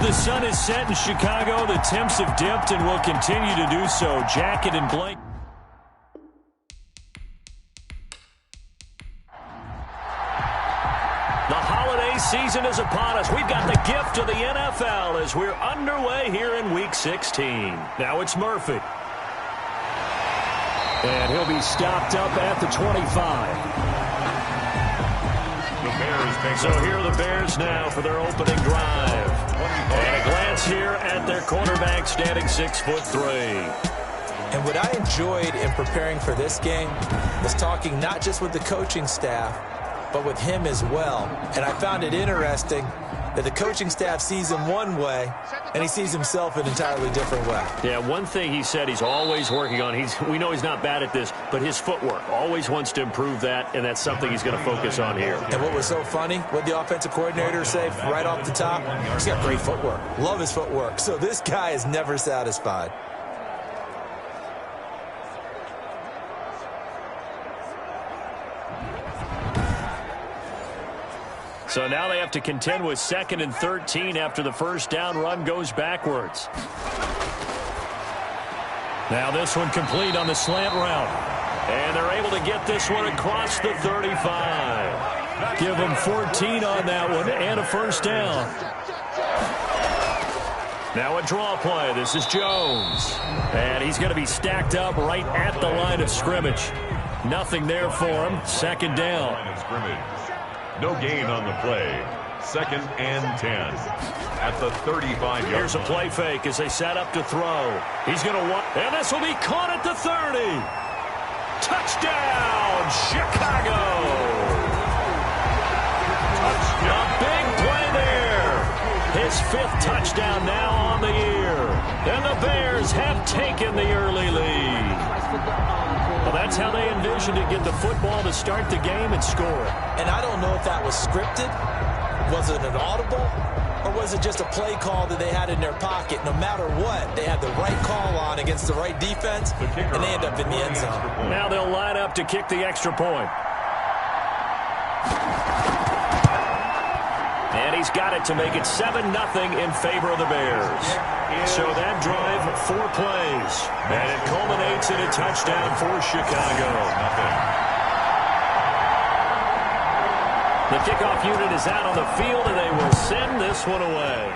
The sun is set in Chicago. The temps have dipped and will continue to do so. Jacket and blanket. The holiday season is upon us. We've got the gift of the NFL as we're underway here in Week 16. Now it's Murphy. And he'll be stopped up at the 25. So here are the Bears now for their opening drive. And a glance here at their quarterback standing 6'3". And what I enjoyed in preparing for this game was talking not just with the coaching staff, but with him as well. And I found it interesting that the coaching staff sees him one way, and he sees himself an entirely different way. Yeah, one thing he said he's always working on, we know he's not bad at this, but his footwork, always wants to improve that, and that's something he's going to focus on here. And what was so funny, what the offensive coordinator say right off the top, he's got great footwork. Love his footwork. So this guy is never satisfied. So now they have to contend with 2nd and 13 after the first down run goes backwards. Now this one complete on the slant route. And they're able to get this one across the 35. Give them 14 on that one and a first down. Now a draw play. This is Jones. And he's going to be stacked up right at the line of scrimmage. Nothing there for him. 2nd down. No gain on the play. 2nd and 10 at the 35-yard line. Here's a play fake as they set up to throw. He's going to want, and this will be caught at the 30. Touchdown, Chicago. Touchdown. A big play there. His 5th touchdown now on the year. And the Bears have taken the early lead. Well, that's how they envisioned it, get the football to start the game and score. And I don't know if that was scripted, was it an audible, or was it just a play call that they had in their pocket? No matter what, they had the right call on against the right defense, and they end up in the end zone. Now they'll line up to kick the extra point. And he's got it to make it 7-0 in favor of the Bears. So that drive, 4 plays. And it culminates in a touchdown for Chicago. The kickoff unit is out on the field, and they will send this one away.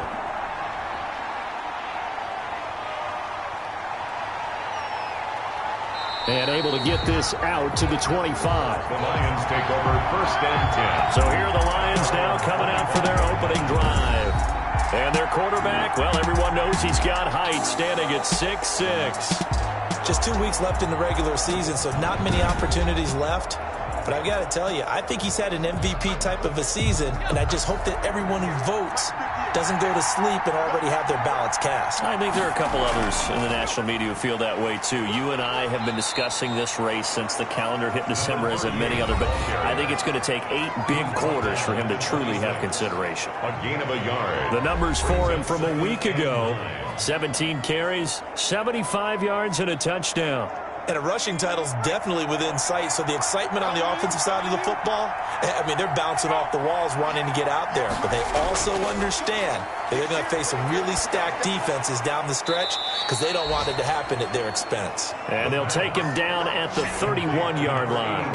And able to get this out to the 25. The Lions take over 1st and 10. So here are the Lions now coming out for their opening drive. And their quarterback, well, everyone knows he's got height, standing at 6'6". Just 2 weeks left in the regular season, so not many opportunities left. But I've got to tell you, I think he's had an MVP type of a season, and I just hope that everyone who votes doesn't go to sleep and already have their ballots cast. I think there are a couple others in the national media who feel that way, too. You and I have been discussing this race since the calendar hit December, as have many other, but I think it's going to take 8 big quarters for him to truly have consideration. A gain of a yard. The numbers for him from a week ago, 17 carries, 75 yards, and a touchdown. And a rushing title's definitely within sight, so the excitement on the offensive side of the football, I mean, they're bouncing off the walls wanting to get out there. But they also understand that they're going to face some really stacked defenses down the stretch because they don't want it to happen at their expense. And they'll take him down at the 31-yard line.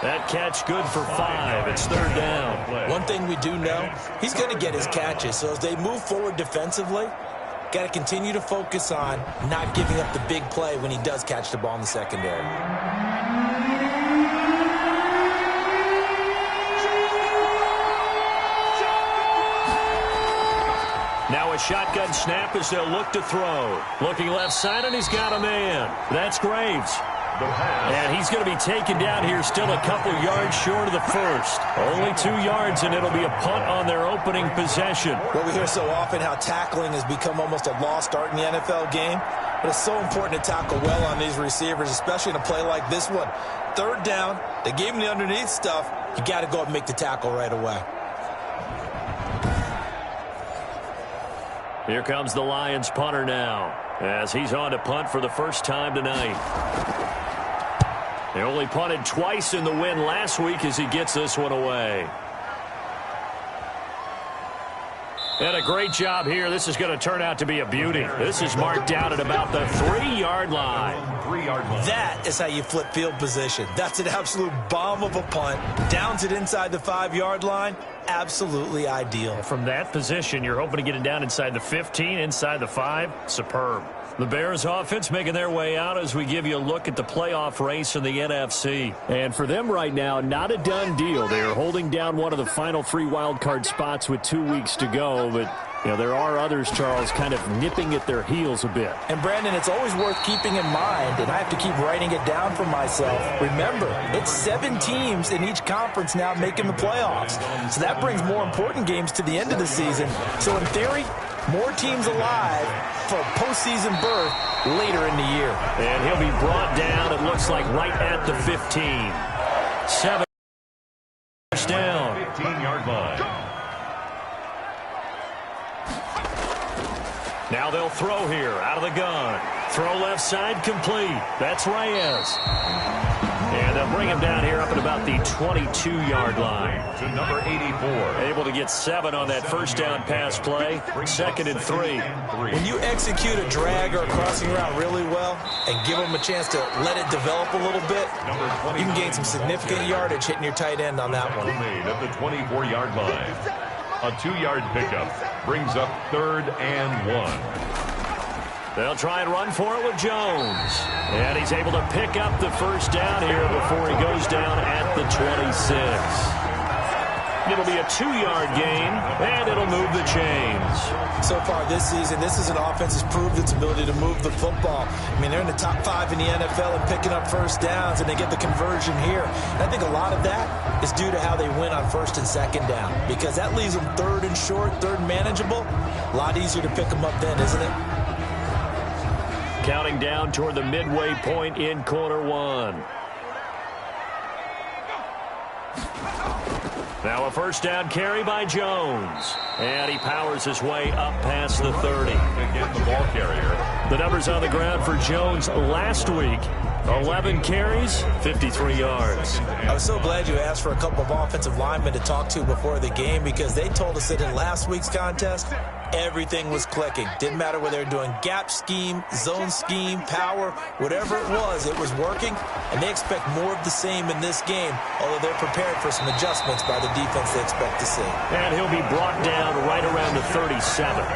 That catch good for 5. It's 3rd down. One thing we do know, he's going to get his catches. So as they move forward defensively, got to continue to focus on not giving up the big play when he does catch the ball in the secondary. Now a shotgun snap as they'll look to throw. Looking left side, and he's got a man. That's Graves. And he's going to be taken down here, still a couple yards short of the first. Only 2 yards, and it'll be a punt on their opening possession. Well, we hear so often how tackling has become almost a lost art in the NFL game. But it's so important to tackle well on these receivers, especially in a play like this one. 3rd down, they gave him the underneath stuff. You got to go up and make the tackle right away. Here comes the Lions punter now, as he's on to punt for the first time tonight. They only punted twice in the win last week as he gets this one away. And a great job here. This is going to turn out to be a beauty. This is marked down at about the 3-yard line. 3-yard line. That is how you flip field position. That's an absolute bomb of a punt. Downs it inside the 5-yard line. Absolutely ideal. From that position, you're hoping to get it down inside the 15, inside the 5. Superb. The Bears offense making their way out as we give you a look at the playoff race in the NFC. And for them right now, not a done deal. They are holding down one of the final 3 wildcard spots with 2 weeks to go. But, you know, there are others, Charles, kind of nipping at their heels a bit. And, Brandon, it's always worth keeping in mind, and I have to keep writing it down for myself. Remember, it's 7 teams in each conference now making the playoffs. So that brings more important games to the end of the season. So, in theory, more teams alive for postseason berth later in the year. And he'll be brought down, it looks like, right at the 15. 7 down. 15-yard line. Now they'll throw here out of the gun. Throw left side complete. That's Reyes. And they'll bring him down here up at about the 22-yard line. To number 84. Able to get 7 on that first down pass play. 2nd and 3. When you execute a drag or a crossing route really well and give them a chance to let it develop a little bit, you can gain some significant yardage hitting your tight end on that one. Made at the 24-yard line. A 2-yard pickup brings up 3rd and 1. They'll try and run for it with Jones. And he's able to pick up the first down here before he goes down at the 26. It'll be a 2-yard gain, and it'll move the chains. So far this season, this is an offense that's proved its ability to move the football. I mean, they're in the top 5 in the NFL and picking up first downs, and they get the conversion here. And I think a lot of that is due to how they win on 1st and 2nd down, because that leaves them 3rd and short, 3rd and manageable. A lot easier to pick them up then, isn't it? Counting down toward the midway point in quarter 1. Now a first down carry by Jones. And he powers his way up past the 30. Again, the ball carrier. The numbers on the ground for Jones last week. 11 carries, 53 yards. I was so glad you asked for a couple of offensive linemen to talk to before the game, because they told us that in last week's contest, everything was clicking. Didn't matter whether they were doing gap scheme, zone scheme, power, whatever it was working, and they expect more of the same in this game, although they're prepared for some adjustments by the defense they expect to see. And he'll be brought down right around the 37.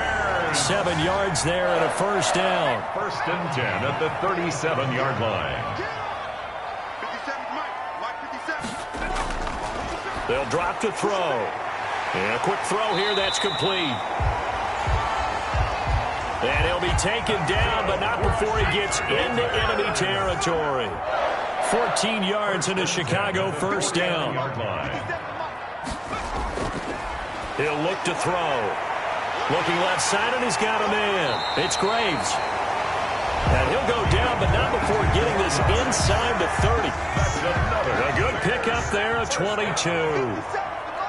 7 yards there and a first down. 1st and 10 at the 37-yard line. They'll drop to throw. And a quick throw here, that's complete. And he'll be taken down, but not before he gets into enemy territory. 14 yards into Chicago, first down. He'll look to throw. Looking left side, and he's got a man. It's Graves. And he'll go down, but not before getting this inside the 30. A good pickup there, a 22.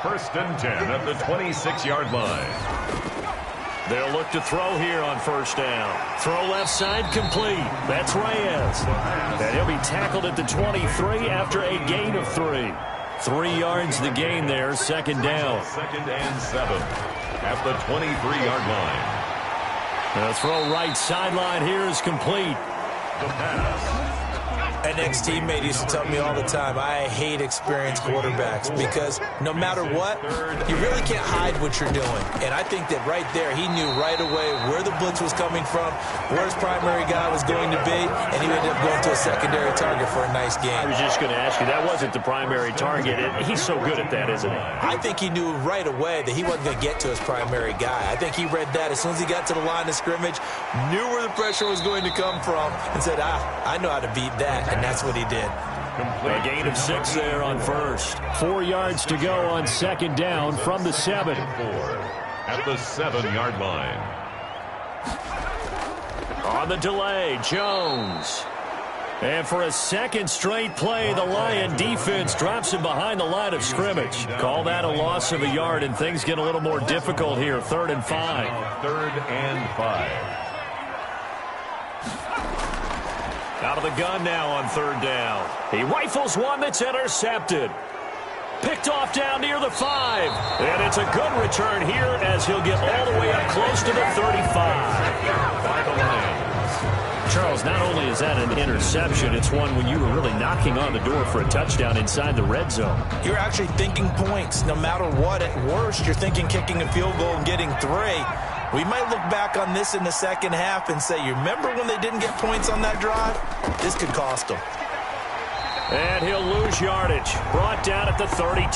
1st and 10 at the 26-yard line. They'll look to throw here on first down. Throw left side complete. That's Reyes. And he'll be tackled at the 23 after a gain of 3. 3 yards the gain there, 2nd down. 2nd and 7 at the 23-yard line. The throw right sideline here is complete. The pass. An ex-teammate used to tell me all the time, I hate experienced quarterbacks, because no matter what, you really can't hide what you're doing. And I think that right there, he knew right away where the blitz was coming from, where his primary guy was going to be, and he ended up going to a secondary target for a nice I game. was just going to ask you, that wasn't the primary target. He's so good at that, isn't he? I think he knew right away that he wasn't going to get to his primary guy. I think he read that as soon as he got to the line of scrimmage, knew where the pressure was going to come from, and said, I know how to beat that, and that's what he did. A gain of 6 there on first. 4 yards to go on 2nd down from the 7. 4 at the 7-yard line. On the delay, Jones. And for a second straight play, the Lion defense drops him behind the line of scrimmage. Call that a loss of a yard, and things get a little more difficult here. 3rd and 5. 3rd and 5. Out of the gun now on 3rd down. He rifles one that's intercepted. Picked off down near the 5. And it's a good return here as he'll get all the way up close to the 35. By the Lions. Charles, not only is that an interception, it's one when you were really knocking on the door for a touchdown inside the red zone. You're actually thinking points. No matter what, at worst, you're thinking kicking a field goal and getting 3. We might look back on this in the second half and say, you remember when they didn't get points on that drive? This could cost them. And he'll lose yardage. Brought down at the 32.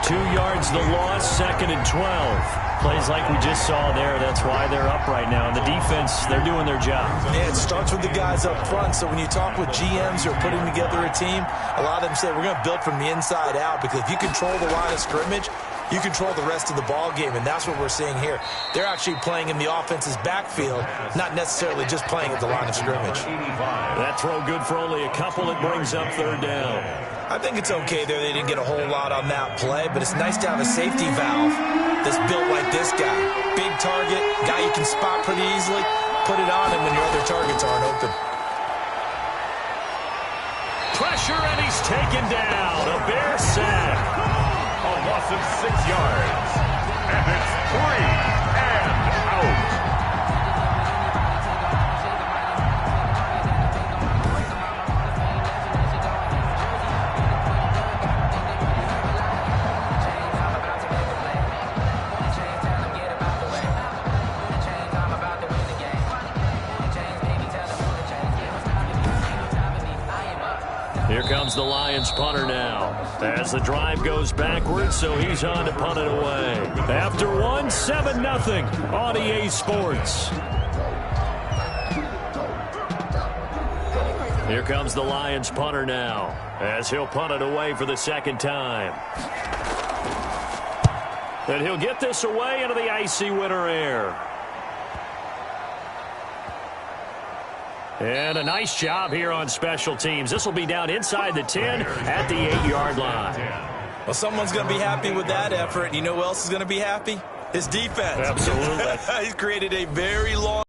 2 yards the loss, 2nd and 12. Plays like we just saw there. That's why they're up right now. And the defense, they're doing their job. Yeah, it starts with the guys up front. So when you talk with GMs who are putting together a team, a lot of them say, we're going to build from the inside out. Because if you control the line of scrimmage, you control the rest of the ball game, and that's what we're seeing here. They're actually playing in the offense's backfield, not necessarily just playing at the line of scrimmage. That throw good for only a couple. It brings up 3rd down. I think it's okay there. They didn't get a whole lot on that play, but it's nice to have a safety valve that's built like this guy. Big target, guy you can spot pretty easily. Put it on him when your other targets aren't open. Pressure, and he's taken down. A Bear sack. A loss of 6 yards. And it's 3 and out. Here comes the Lions punter now. As the drive goes backwards, so he's on to punt it away. After 1, 7-0 on EA Sports. Here comes the Lions punter now, as he'll punt it away for the 2nd time. And he'll get this away into the icy winter air. And a nice job here on special teams. This will be down inside the 10 at the 8-yard line. Well, someone's going to be happy with that effort. You know who else is going to be happy? His defense. Absolutely. He's created a very long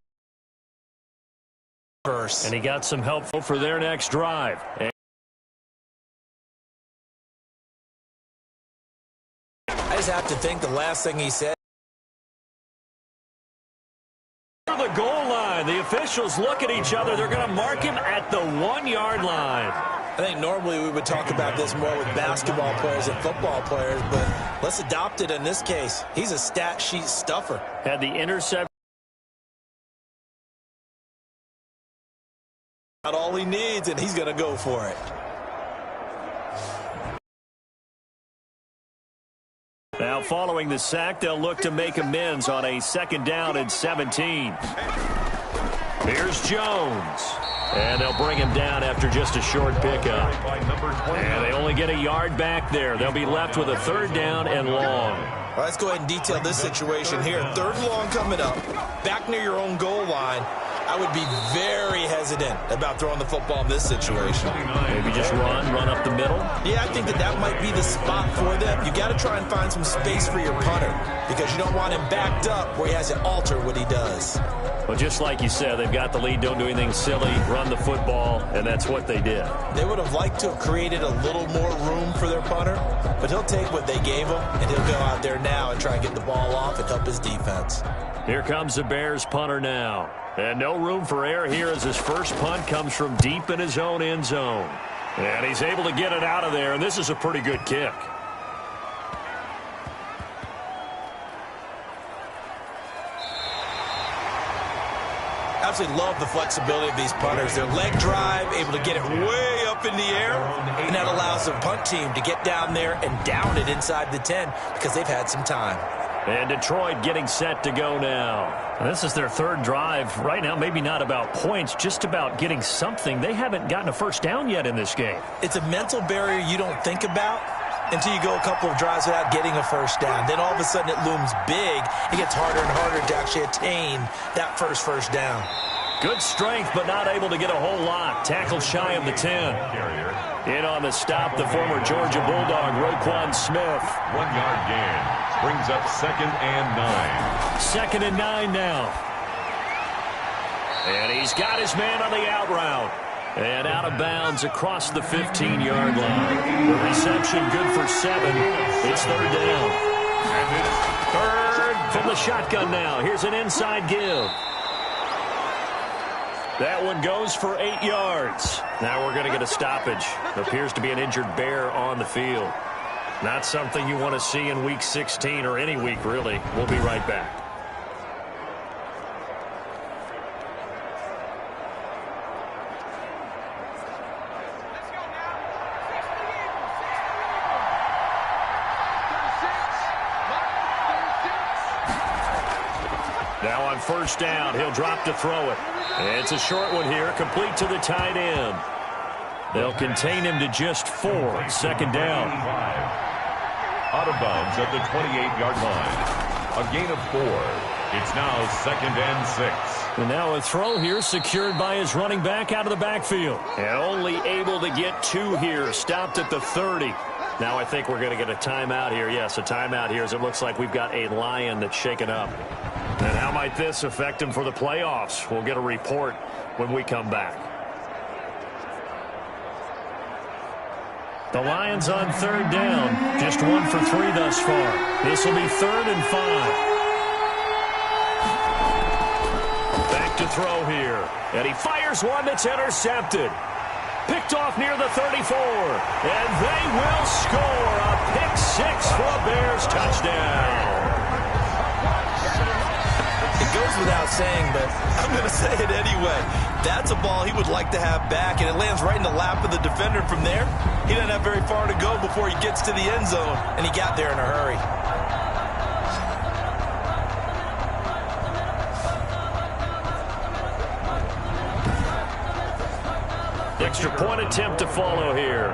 verse. And he got some help for their next drive. I just have to think the last thing he said. The goal line. The officials look at each other. They're going to mark him at the 1-yard line. I think normally we would talk about this more with basketball players and football players, but let's adopt it in this case. He's a stat sheet stuffer. Had the interception. Not all he needs, and he's going to go for it. Now following the sack, they'll look to make amends on a 2nd down and 17. Here's Jones. And they'll bring him down after just a short pickup. And they only get a yard back there. They'll be left with a 3rd down and long. Well, let's go ahead and detail this situation here. 3rd and long coming up. Back near your own goal line. I would be very hesitant about throwing the football in this situation. Maybe just run up the middle? Yeah, I think that might be the spot for them. You got to try and find some space for your punter because you don't want him backed up where he has to alter what he does. Well, just like you said, they've got the lead, don't do anything silly, run the football, and that's what they did. They would have liked to have created a little more room for their punter, but he'll take what they gave him, and he'll go out there now and try and get the ball off and help his defense. Here comes the Bears punter now. And no room for error here as his first punt comes from deep in his own end zone. And he's able to get it out of there, and this is a pretty good kick. Absolutely love the flexibility of these punters. Their leg drive, able to get it way up in the air, and that allows the punt team to get down there and down it inside the 10 because they've had some time. And Detroit getting set to go now. This is their 3rd drive. Right now, maybe not about points, just about getting something. They haven't gotten a first down yet in this game. It's a mental barrier you don't think about until you go a couple of drives without getting a first down. Then all of a sudden it looms big. It gets harder and harder to actually attain that first down. Good strength, but not able to get a whole lot. Tackle shy of the 10. In on the stop, the former Georgia Bulldog, Roquan Smith. 1-yard gain. Brings up 2nd and 9. 2nd and 9 now. And he's got his man on the out route. And out of bounds across the 15-yard line. The reception good for 7. It's third down. And it's third from the shotgun now. Here's an inside give. That one goes for 8 yards. Now we're going to get a stoppage. There appears to be an injured Bear on the field. Not something you want to see in Week 16 or any week, really. We'll be right back. Now on first down, he'll drop to throw it. It's a short one here, complete to the tight end. They'll contain him to just 4. Second down. Out of bounds at the 28-yard line. A gain of 4. It's now second and 6. And now a throw here secured by his running back out of the backfield. And only able to get 2 here. Stopped at the 30. Now I think we're going to get a timeout here. Yes, a timeout here as it looks like we've got a Lion that's shaken up. And how might this affect him for the playoffs? We'll get a report when we come back. The Lions on third down. Just 1 for 3 thus far. This will be 3rd and 5. Back to throw here. And he fires one that's intercepted. Picked off near the 34. And they will score a pick 6 for a Bears touchdown. It goes without saying, but I'm going to say it anyway. That's a ball he would like to have back, and it lands right in the lap of the defender from there. He doesn't have very far to go before he gets to the end zone, and he got there in a hurry. Extra point attempt to follow here.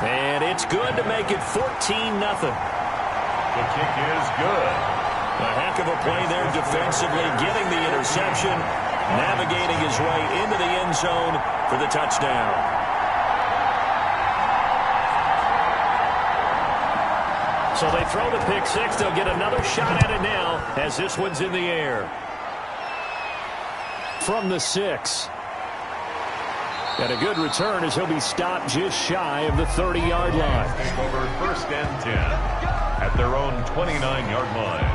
And it's good to make it 14-0. The kick is good. A heck of a play there defensively, getting the interception, navigating his way into the end zone for the touchdown. So they throw the pick 6. They'll get another shot at it now as this one's in the air. From the 6. And a good return as he'll be stopped just shy of the 30-yard line. Take over first and 10 at their own 29-yard line.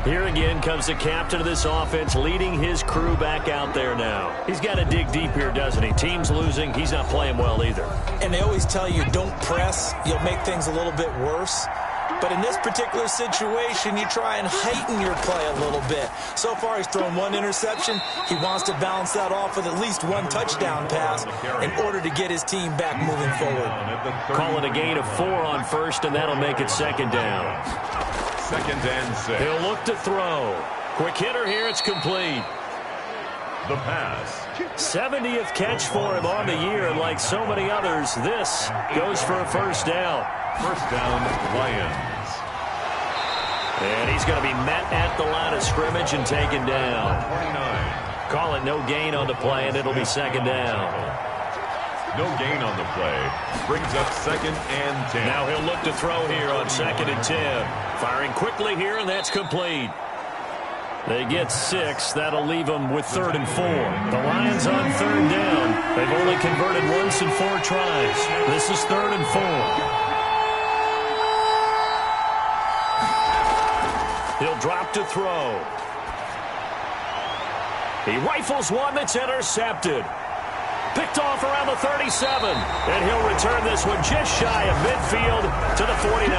Here again comes the captain of this offense leading his crew back out there now. He's got to dig deep here, doesn't he? Team's losing. He's not playing well either. And they always tell you don't press. You'll make things a little bit worse. But in this particular situation, you try and heighten your play a little bit. So far, he's thrown 1 interception. He wants to balance that off with at least 1 touchdown pass in order to get his team back moving forward. Call it a gain of 4 on first, and that'll make it second down. Second and 6. He'll look to throw. Quick hitter here. It's complete. The pass. 70th catch for him on the year, and like so many others, this goes for a first down. First down, Lions. And he's going to be met at the line of scrimmage and taken down. 29. Call it no gain on the play, and it'll be second down. No gain on the play. Brings up second and 10. Now he'll look to throw here on second and 10. Firing quickly here, and that's complete. They get 6. That'll leave them with 3rd and 4. The Lions on third down. They've only converted once in 4 tries. This is 3rd and 4. He'll drop to throw. He rifles one that's intercepted. Picked off around the 37. And he'll return this one just shy of midfield to the 49.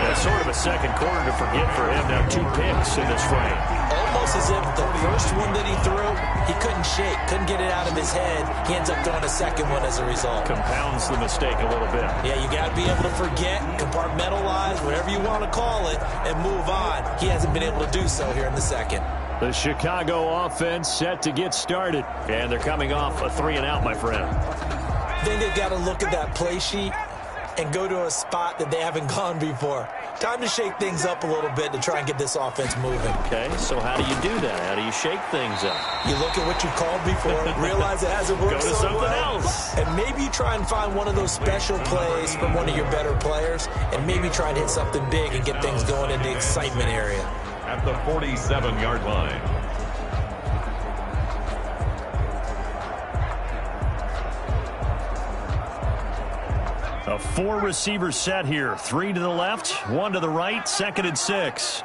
That's sort of a second quarter to forget for him. Now 2 picks in this frame. Almost as if the first one that he threw, he couldn't shake, couldn't get it out of his head. He ends up throwing a second one as a result. Compounds the mistake a little bit. Yeah, you got to be able to forget, compartmentalize, whatever you want to call it, and move on. He hasn't been able to do so here in the second. The Chicago offense set to get started. And they're coming off a 3-and-out, my friend. I think they've got to look at that play sheet and go to a spot that they haven't gone before. Time to shake things up a little bit to try and get this offense moving. Okay, so how do you do that? How do you shake things up? You look at what you called before, realize it hasn't worked so so something well, else. and maybe you try and find one of those special plays from one of your better players, and maybe try and hit something big and get things going in the excitement area. at the 47-yard line. A 4-receiver set here. 3 to the left, 1 to the right, 2nd and 6.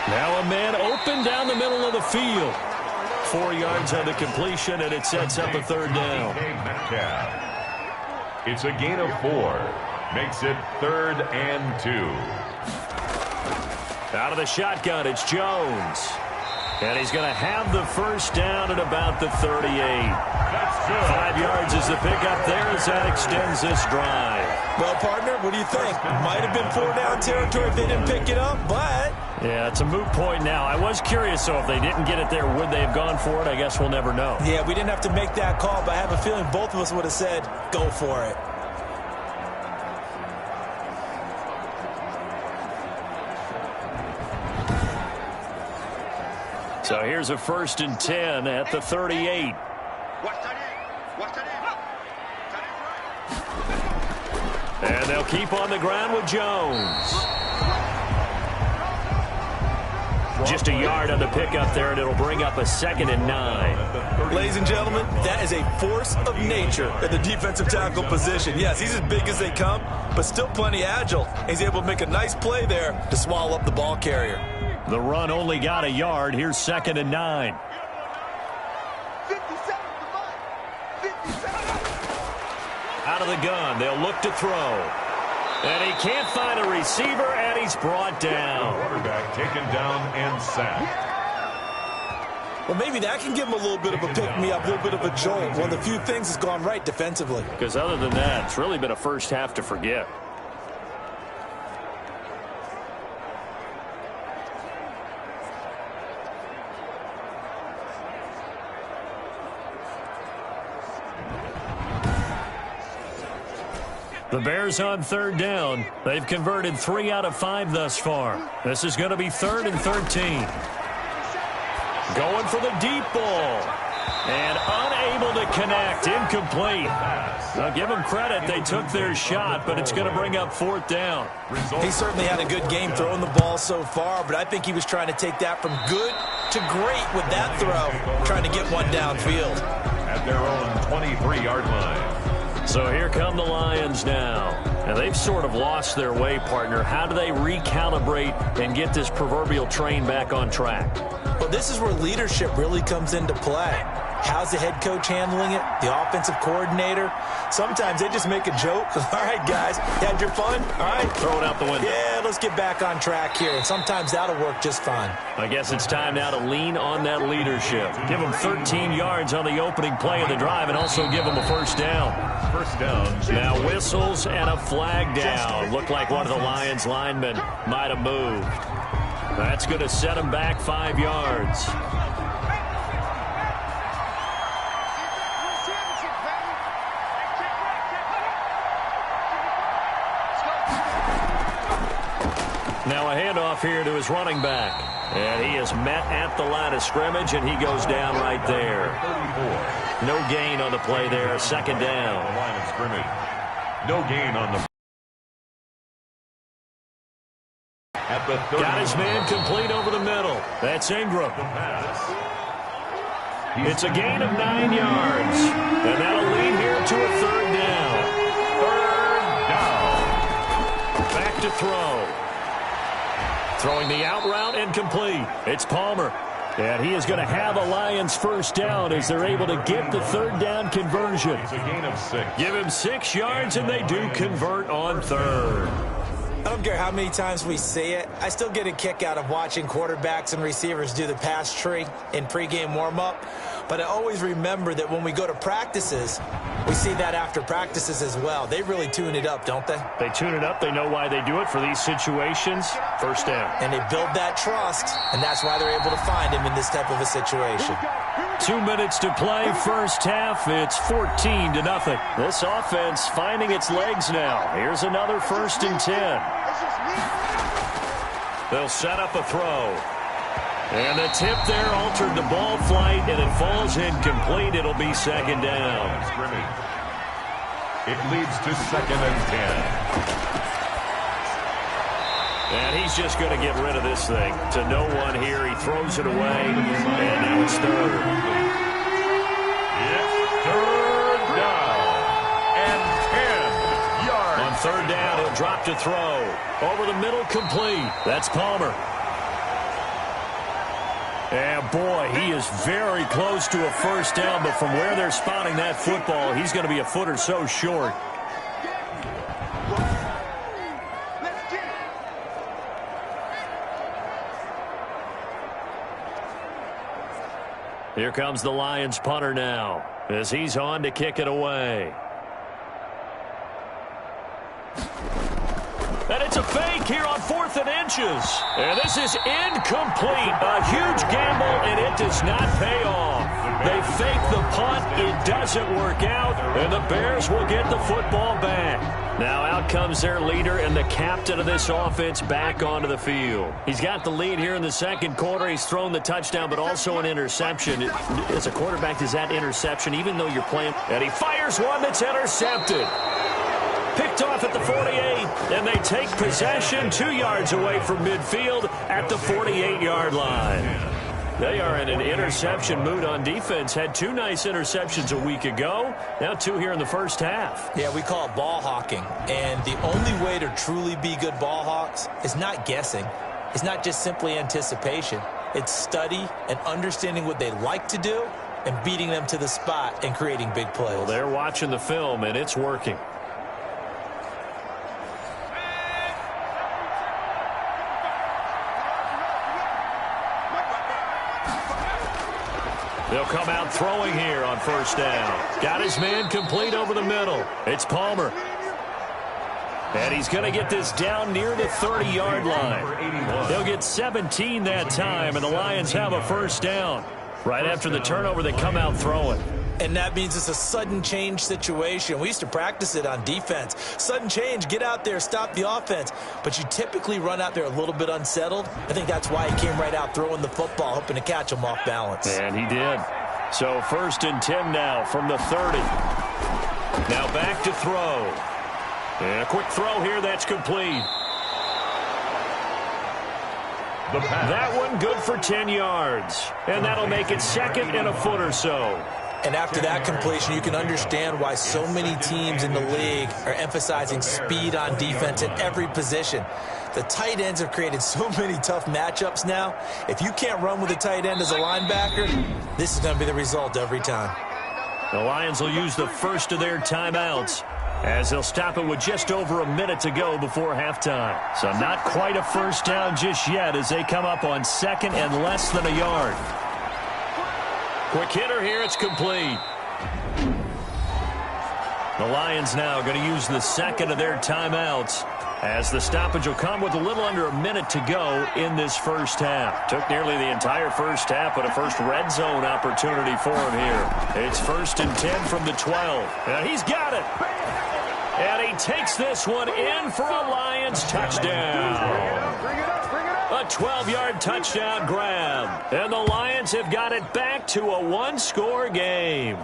Now a man open down the middle of the field. 4 yards on the completion, and it sets up a 3rd down. It's a gain of 4. Makes it 3rd and 2. Out of the shotgun, it's Jones. And he's going to have the 1st down at about the 38. That's good. 5 yards is the pickup there as that extends this drive. Well, partner, what do you think? Might have been 4-down territory if they didn't pick it up, but... Yeah, it's a moot point now. I was curious, so if they didn't get it there, would they have gone for it? I guess we'll never know. Yeah, we didn't have to make that call, but I have a feeling both of us would have said, go for it. So here's a 1st and 10 at the 38. And they'll keep on the ground with Jones. Just a yard on the pickup there, and it'll bring up a 2nd and 9. Ladies and gentlemen, that is a force of nature at the defensive tackle position. Yes, he's as big as they come, but still plenty agile. He's able to make a nice play there to swallow up the ball carrier. The run only got a yard. Here's 2nd and 9. Out of the gun, they'll look to throw. And he can't find a receiver, and he's brought down. Quarterback taken down and sacked. Well, maybe that can give him a little bit of a pick-me-up, a little bit of a jolt. One of the few things that's gone right defensively. Because other than that, it's really been a first half to forget. The Bears on 3rd down. They've converted 3 out of 5 thus far. This is going to be 3rd and 13. Going for the deep ball. And unable to connect. Incomplete. I'll give them credit. They took their shot, but it's going to bring up 4th down. He certainly had a good game throwing the ball so far, but I think he was trying to take that from good to great with that throw, trying to get one downfield. At their own 23-yard line. So here come the Lions now. And they've sort of lost their way, partner. How do they recalibrate and get this proverbial train back on track? Well, this is where leadership really comes into play. How's the head coach handling it? The offensive coordinator? Sometimes they just make a joke. All right, guys, you had your fun? All right. Throw it out the window. Yeah, let's get back on track here. And sometimes that'll work just fine. I guess it's time now to lean on that leadership. Give them 13 yards on the opening play of the drive and also give them a 1st down. 1st down. Now whistles and a flag down. Looked like one of the Lions linemen might have moved. That's going to set them back 5 yards. Now a handoff here to his running back. And he is met at the line of scrimmage, and he goes down right there. 34. No gain on the play there. 2nd down. The line of scrimmage. No gain on the... At the 30. Got his man complete over the middle. That's Ingram. It's a gain of 9 yards. And that'll lead here to a 3rd down. 3rd down. Back to throw. Throwing the out route incomplete. It's Palmer. And he is going to have a Lions 1st down as they're able to get the 3rd down conversion. It's a gain of 6. Give him 6 yards, and they do convert on 3rd. I don't care how many times we see it. I still get a kick out of watching quarterbacks and receivers do the pass tree in pregame warm-up. But I always remember that when we go to practices, we see that after practices as well. They really tune it up, don't they? They tune it up. They know why they do it for these situations. 1st down. And they build that trust, and that's why they're able to find him in this type of a situation. 2 minutes to play, 1st half. It's 14-0. This offense finding its legs now. Here's another 1st and 10. They'll set up a throw. And the tip there altered the ball flight, and it falls incomplete. It'll be 2nd down. It leads to 2nd and 10. And he's just going to get rid of this thing to no one here. He throws it away, and now it's third. It's third down and 10 yards. On third down, he'll drop to throw. Over the middle, complete. That's Palmer. And boy, he is very close to a first down, but from where they're spotting that football, he's going to be a foot or so short. Here comes the Lions punter now as he's on to kick it away. And it's a fake here on 4th and inches. And this is incomplete. A huge gamble, and it does not pay off. They fake the punt. It doesn't work out, and the Bears will get the football back. Now out comes their leader and the captain of this offense back onto the field. He's got the lead here in the second quarter. He's thrown the touchdown, but also an interception. As a quarterback, is that interception, even though you're playing? And he fires one that's intercepted. Picked off at the 48, and they take possession 2 yards away from midfield at the 48-yard line. They are in an interception mood on defense. Had 2 nice interceptions a week ago. Now 2 here in the first half. Yeah, we call it ball hawking. And the only way to truly be good ball hawks is not guessing. It's not just simply anticipation. It's study and understanding what they like to do and beating them to the spot and creating big plays. Well, they're watching the film, and it's working. They'll come out throwing here on first down. Got his man complete over the middle. It's Palmer. And he's going to get this down near the 30-yard line. They'll get 17 that time, and the Lions have a first down. Right after the turnover, they come out throwing. And that means it's a sudden change situation. We used to practice it on defense. Sudden change, get out there, stop the offense. But you typically run out there a little bit unsettled. I think that's why he came right out throwing the football, hoping to catch him off balance. And he did. So 1st and 10 now from the 30. Now back to throw. And a quick throw here that's complete. That one good for 10 yards. And that'll make it 2nd and a foot or so. And after that completion, you can understand why so many teams in the league are emphasizing speed on defense at every position. The tight ends have created so many tough matchups now. If you can't run with a tight end as a linebacker, this is going to be the result every time. The Lions will use the first of their timeouts as they'll stop it with just over a minute to go before halftime. So not quite a first down just yet as they come up on 2nd and less than a yard. Quick hitter here, it's complete. The Lions now going to use the 2nd of their timeouts as the stoppage will come with a little under a minute to go in this first half. Took nearly the entire first half, but a first red zone opportunity for him here. It's 1st and 10 from the 12. And he's got it. And he takes this one in for a Lions touchdown. A 12-yard touchdown grab. And the Lions have got it back to a 1-score game.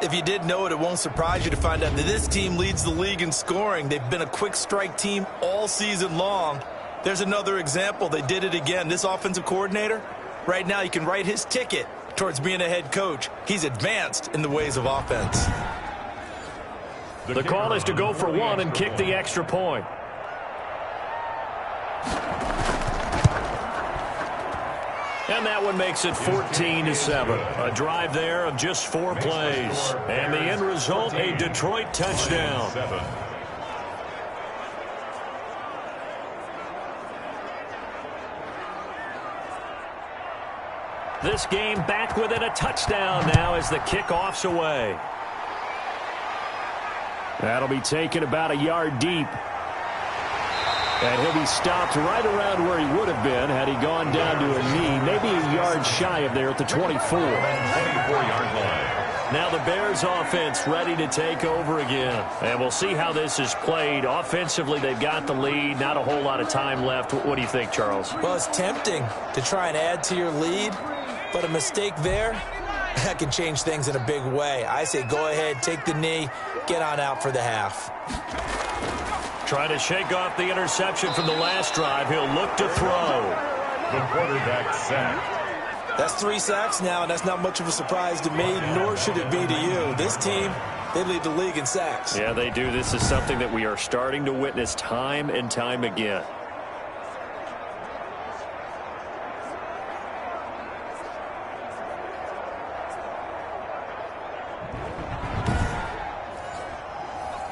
If you did know it, it won't surprise you to find out that this team leads the league in scoring. They've been a quick strike team all season long. There's another example. They did it again. This offensive coordinator, right now you can write his ticket towards being a head coach. He's advanced in the ways of offense. The call is to go for 1 and kick the extra point. And that one makes it 14-7. A drive there of just 4 plays. And the end result, a Detroit touchdown. This game back within a touchdown now as the kickoff's away. That'll be taken about a yard deep. And he'll be stopped right around where he would have been had he gone down to a knee, maybe a yard shy of there at the 24. 24-yard line. Now the Bears offense ready to take over again. And we'll see how this is played. Offensively, they've got the lead. Not a whole lot of time left. What do you think, Charles? Well, it's tempting to try and add to your lead, but a mistake there, that can change things in a big way. I say go ahead, take the knee, get on out for the half. Trying to shake off the interception from the last drive. He'll look to throw. The quarterback sacked. That's 3 sacks now, and that's not much of a surprise to me, nor should it be to you. This team, they lead the league in sacks. Yeah, they do. This is something that we are starting to witness time and time again.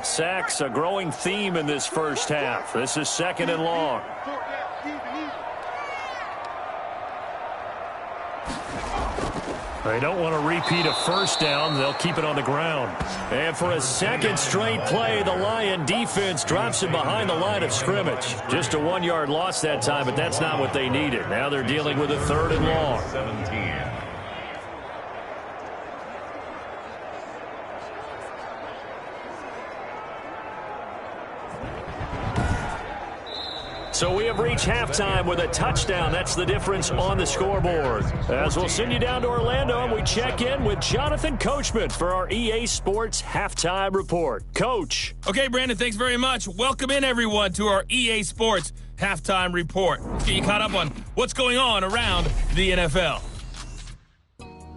Sacks, a growing theme in this first half. This is 2nd and long. They don't want to repeat a first down. They'll keep it on the ground. And for a second straight play, the Lion defense drops it behind the line of scrimmage. Just a 1-yard loss that time, but that's not what they needed. Now they're dealing with a 3rd and long. 17. So we have reached halftime with a touchdown. That's the difference on the scoreboard. As we'll send you down to Orlando, and we check in with Jonathan Coachman for our EA Sports Halftime Report. Coach. Okay, Brandon, thanks very much. Welcome in, everyone, to our EA Sports Halftime Report. Let's get you caught up on what's going on around the NFL.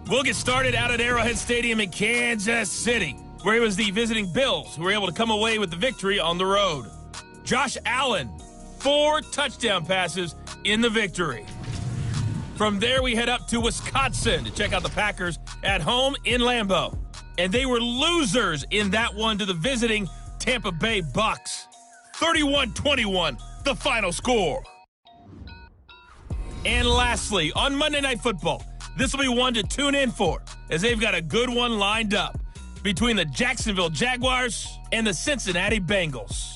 We'll get started out at Arrowhead Stadium in Kansas City, where it was the visiting Bills who were able to come away with the victory on the road. Josh Allen, 4 touchdown passes in the victory. From there, we head up to Wisconsin to check out the Packers at home in Lambeau. And they were losers in that one to the visiting Tampa Bay Bucks. 31-21, the final score. And lastly, on Monday Night Football, this will be one to tune in for, as they've got a good one lined up between the Jacksonville Jaguars and the Cincinnati Bengals.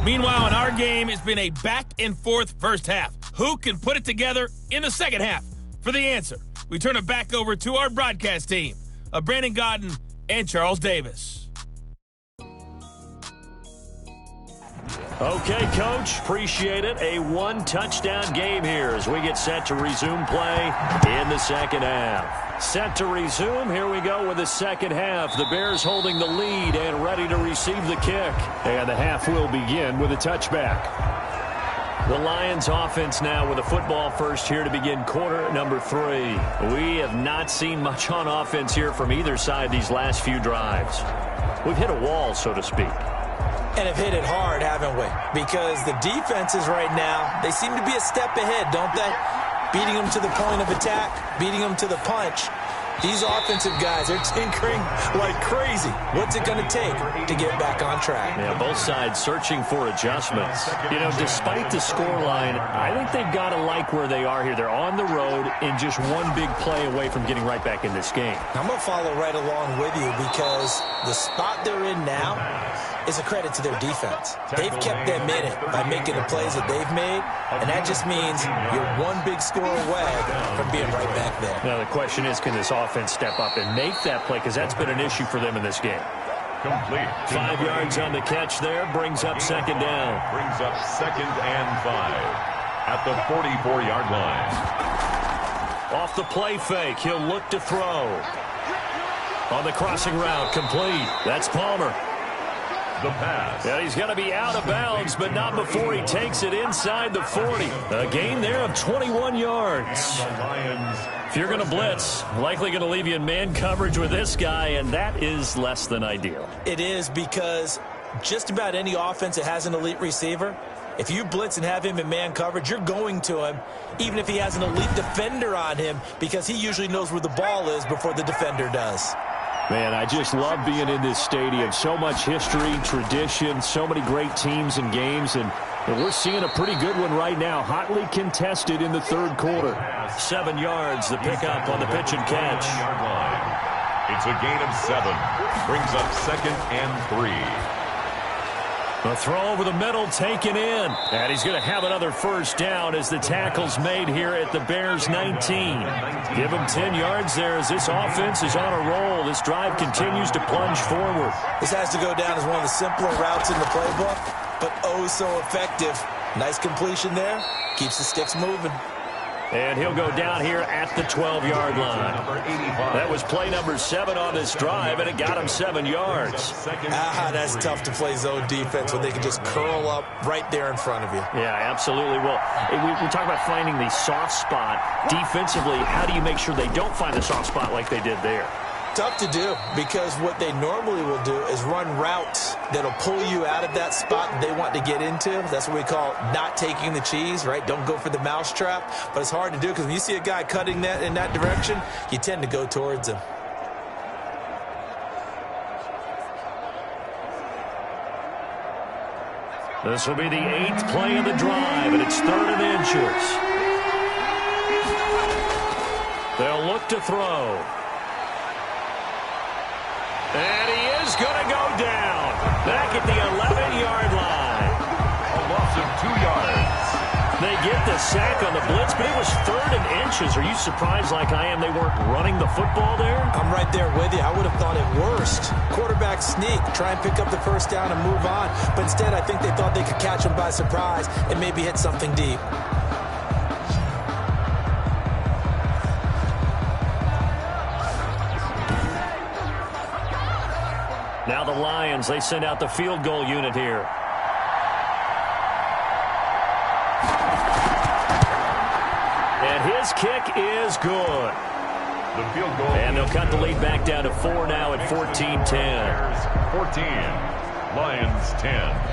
Meanwhile, in our game, it's been a back-and-forth first half. Who can put it together in the second half? For the answer, we turn it back over to our broadcast team of Brandon Godden and Charles Davis. Okay, Coach, appreciate it. A 1-touchdown game here as we get set to resume play in the second half. Set to resume. Here we go with the second half. The Bears holding the lead and ready to receive the kick. And the half will begin with a touchback. The Lions offense now with a football first here to begin quarter number 3. We have not seen much on offense here from either side these last few drives. We've hit a wall, so to speak. And have hit it hard, haven't we? Because the defenses right now, they seem to be a step ahead, don't they? Beating them to the point of attack, beating them to the punch. These offensive guys are tinkering like crazy. What's it going to take to get back on track? Yeah, both sides searching for adjustments. You know, despite the scoreline, I think they've got to like where they are here. They're on the road and just one big play away from getting right back in this game. I'm going to follow right along with you because the spot they're in now is a credit to their defense. They've kept them in it by making the plays that they've made, and that just means you're one big score away from being right back there. Now, the question is, can this offense step up and make that play? Because that's been an issue for them in this game. Complete. 5 yards on the catch there. Brings up second down. Brings up 2nd and 5 at the 44-yard line. Off the play fake, he'll look to throw. On the crossing route, complete. That's Palmer. The pass. Yeah, he's going to be out of bounds, but not before he takes it inside the 40. A gain there of 21 yards. And the Lions. If you're going to blitz, likely going to leave you in man coverage with this guy, and that is less than ideal. It is because just about any offense that has an elite receiver, if you blitz and have him in man coverage, you're going to him, even if he has an elite defender on him, because he usually knows where the ball is before the defender does. Man, I just love being in this stadium. So much history, tradition, so many great teams and games, and we're seeing a pretty good one right now. Hotly contested in the third quarter. 7 yards, the pickup on the pitch and catch. It's a gain of 7. Brings up 2nd and 3. A throw over the middle taken in. And he's going to have another first down as the tackle's made here at the Bears 19. Give him 10 yards there as this offense is on a roll. This drive continues to plunge forward. This has to go down as one of the simpler routes in the playbook, but oh so effective. Nice completion there. Keeps the sticks moving. And he'll go down here at the 12-yard line. That was play number 7 on this drive, and it got him 7 yards. That's tough to play zone defense when they can just curl up right there in front of you. Yeah, absolutely. Well, we talk about finding the soft spot. Defensively, how do you make sure they don't find the soft spot like they did there? Tough to do, because what they normally will do is run routes that'll pull you out of that spot that they want to get into. That's what we call not taking the cheese, right? Don't go for the mousetrap. But it's hard to do because when you see a guy cutting that in that direction, you tend to go towards him. This will be the 8th play of the drive, and it's 3rd and inches. They'll look to throw. And he is going to go down back at the 11-yard line. A loss of 2 yards. They get the sack on the blitz, but it was 3rd and inches. Are you surprised like I am they weren't running the football there? I'm right there with you. I would have thought it worst. Quarterback sneak, try and pick up the first down and move on. But instead, I think they thought they could catch him by surprise and maybe hit something deep. Now the Lions, they send out the field goal unit here. And his kick is good. The field goal. And they'll cut the lead back down to 4 now at 14-10. Bears 14, Lions 10.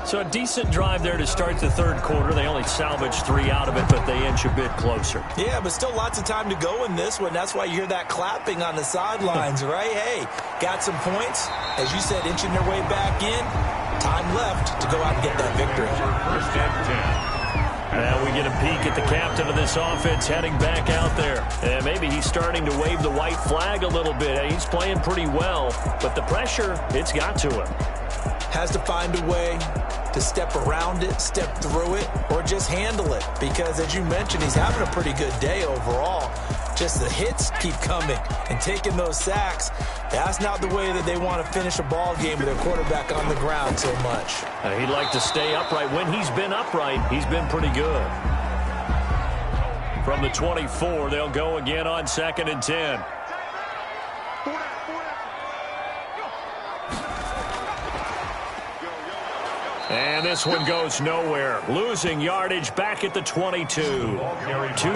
So a decent drive there to start the 3rd quarter. They only salvaged 3 out of it, but they inch a bit closer. Yeah, but still lots of time to go in this one. That's why you hear that clapping on the sidelines, right? Hey, got some points. As you said, inching their way back in. Time left to go out and get that victory. 1st and 10. Now we get a peek at the captain of this offense heading back out there. And maybe he's starting to wave the white flag a little bit. He's playing pretty well, but the pressure, it's got to him. Has to find a way to step around it, step through it, or just handle it. Because, as you mentioned, he's having a pretty good day overall. Just the hits keep coming and taking those sacks. That's not the way that they want to finish a ball game with their quarterback on the ground so much. He'd like to stay upright. When he's been upright, he's been pretty good. From the 24, they'll go again on 2nd and 10. And this one goes nowhere. Losing yardage back at the 22. 2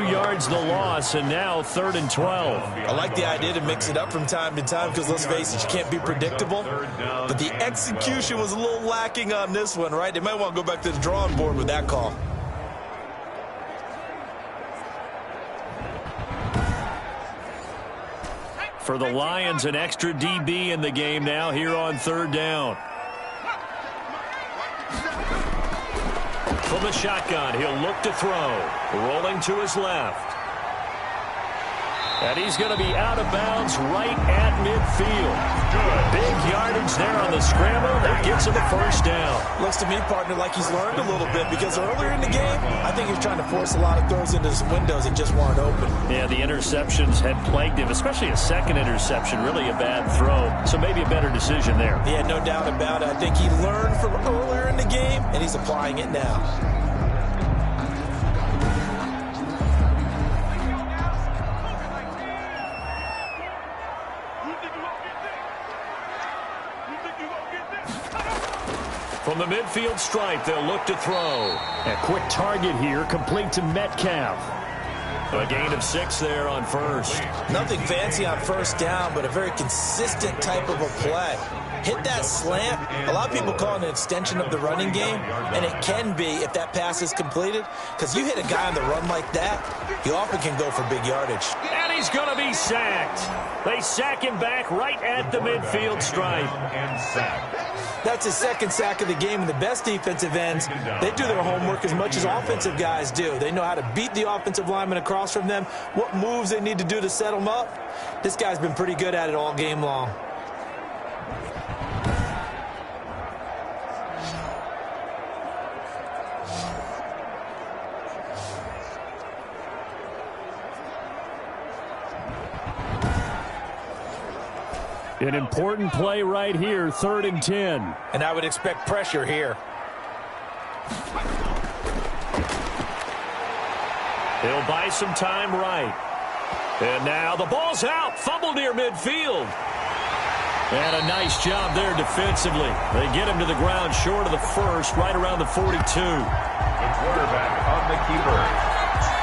yards the loss, and now 3rd and 12. I like the idea to mix it up from time to time because, let's face it, you can't be predictable. But the execution was a little lacking on this one, right? They might want to go back to the drawing board with that call. For the Lions, an extra DB in the game now here on 3rd down. From the shotgun, he'll look to throw. Rolling to his left. And he's going to be out of bounds right at midfield. Big yardage there on the scramble. That gets him a 1st down. Looks to me, partner, like he's learned a little bit because earlier in the game, I think he was trying to force a lot of throws into some windows that just weren't open. Yeah, the interceptions had plagued him, especially a second interception. Really a bad throw. So maybe a better decision there. Yeah, no doubt about it. I think he learned from earlier in the game, and he's applying it now. From the midfield stripe, they'll look to throw. A quick target here, complete to Metcalf. A gain of 6 there on 1st. Nothing fancy on 1st down, but a very consistent type of a play. Hit that slant. A lot of people call it an extension of the running game, and it can be if that pass is completed, because you hit a guy on the run like that, he often can go for big yardage. And he's going to be sacked. They sack him back right at the midfield stripe. That's his 2nd sack of the game, and the best defensive ends, they do their homework as much as offensive guys do. They know how to beat the offensive lineman across from them, what moves they need to do to set them up. This guy's been pretty good at it all game long. An important play right here, 3rd and 10. And I would expect pressure here. He'll buy some time right. And now the ball's out. Fumble near midfield. And a nice job there defensively. They get him to the ground short of the first, right around the 42. The quarterback on the keeper.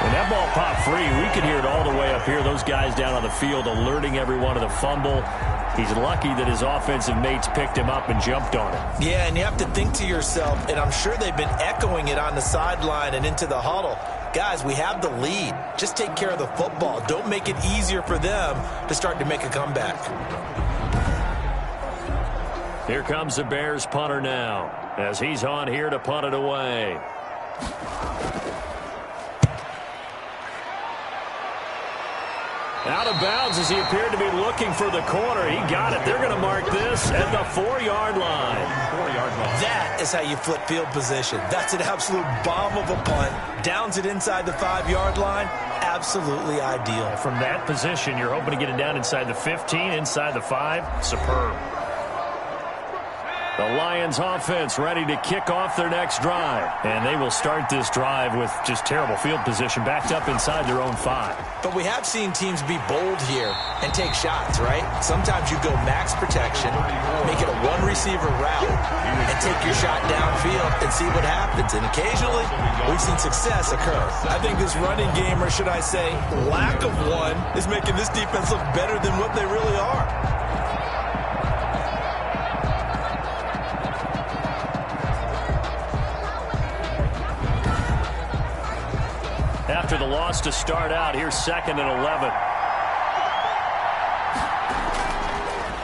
When that ball popped free, we could hear it all the way up here. Those guys down on the field alerting everyone of the fumble. He's lucky that his offensive mates picked him up and jumped on it. Yeah, and you have to think to yourself, and I'm sure they've been echoing it on the sideline and into the huddle. Guys, we have the lead. Just take care of the football. Don't make it easier for them to start to make a comeback. Here comes the Bears punter now, as he's on here to punt it away. Out of bounds as he appeared to be looking for the corner. He got it. They're going to mark this at the 4-yard line. That is how you flip field position. That's an absolute bomb of a punt. Downs it inside the 5-yard line. Absolutely ideal. From that position, you're hoping to get it down inside the 15, inside the 5. Superb. The Lions offense ready to kick off their next drive. And they will start this drive with just terrible field position, backed up inside their own 5. But we have seen teams be bold here and take shots, right? Sometimes you go max protection, make it a one-receiver route, and take your shot downfield and see what happens. And occasionally, we've seen success occur. I think this running game, or should I say lack of one, is making this defense look better than what they really are. After the loss to start out, here's 2nd and 11.